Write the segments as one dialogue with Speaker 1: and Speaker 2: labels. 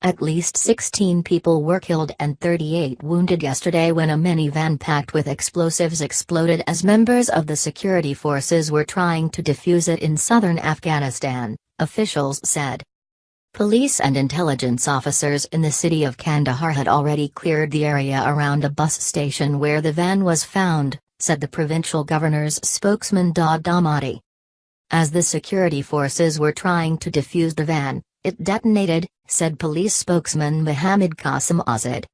Speaker 1: At least 16 people were killed and 38 wounded yesterday when a minivan packed with explosives exploded as members of the security forces were trying to defuse it in southern Afghanistan, officials said. Police and intelligence officers in the city of Kandahar had already cleared the area around a bus station where the van was found, said the provincial governor's spokesman Daud Ahmadi. As the security forces were trying to defuse the van, it detonated, said police spokesman Mohammad Qasim Azad.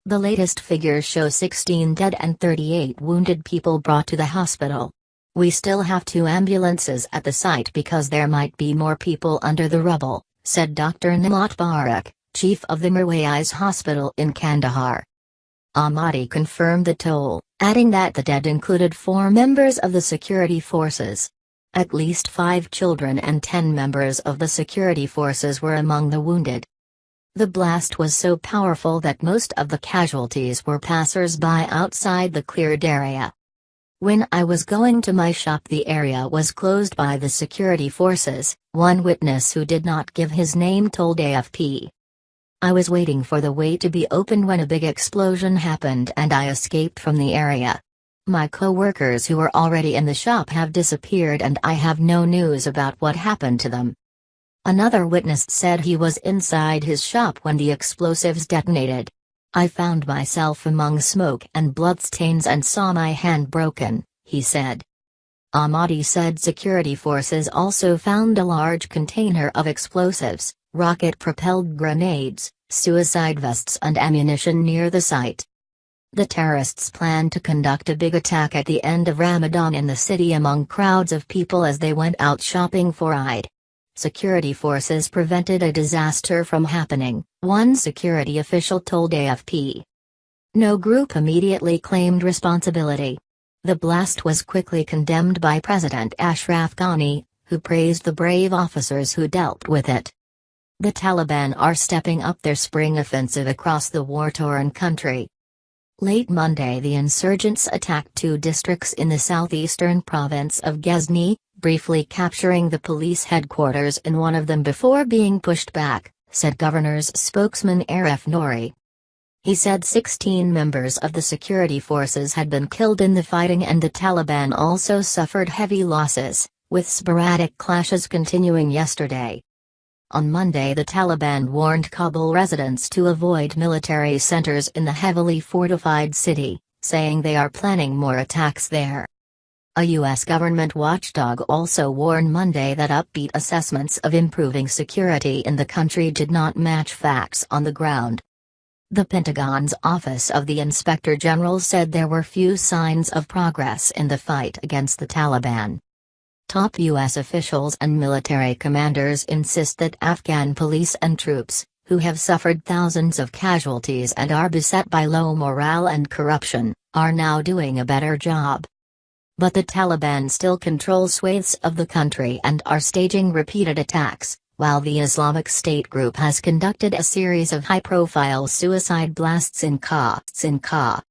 Speaker 1: The latest figures show 16 dead and 38 wounded people brought to the hospital. We still have 2 ambulances at the site because there might be more people under the rubble, said Dr Nehmat Barak, chief of the Mirwais Hospital in Kandahar. Ahmadi confirmed the toll, adding that the dead included 4 members of the security forces. At least 5 children and 10 members of the security forces were among the wounded. The blast was so powerful that most of the casualties were passers-by outside the cleared area. When I was going to my shop, the area was closed by the security forces, one witness who did not give his name told AFP. I was waiting for the way to be opened when a big explosion happened and I escaped from the area. My co-workers who were already in the shop have disappeared and I have no news about what happened to them. Another witness said he was inside his shop when the explosives detonated. I found myself among smoke and bloodstains and saw my hand broken, he said. Ahmadi said security forces also found a large container of explosives, rocket-propelled grenades, suicide vests and ammunition near the site. The terrorists plan to conduct a big attack at the end of Ramadan in the city among crowds of people as they went out shopping for Eid. Security forces prevented a disaster from happening, one security official told AFP. No group immediately claimed responsibility. The blast was quickly condemned by President Ashraf Ghani, who praised the brave officers who dealt with it. The Taliban are stepping up their spring offensive across the war-torn country. Late Monday, the insurgents attacked 2 districts in the southeastern province of Ghazni, briefly capturing the police headquarters in one of them before being pushed back, said governor's spokesman Arif Nouri. He said 16 members of the security forces had been killed in the fighting and the Taliban also suffered heavy losses, with sporadic clashes continuing yesterday. On Monday, the Taliban warned Kabul residents to avoid military centers in the heavily fortified city, saying they are planning more attacks there. A U.S. government watchdog also warned Monday that upbeat assessments of improving security in the country did not match facts on the ground. The Pentagon's Office of the Inspector General said there were few signs of progress in the fight against the Taliban. Top U.S. officials and military commanders insist that Afghan police and troops, who have suffered thousands of casualties and are beset by low morale and corruption, are now doing a better job. But the Taliban still control swathes of the country and are staging repeated attacks, while the Islamic State group has conducted a series of high-profile suicide blasts in Kandahar.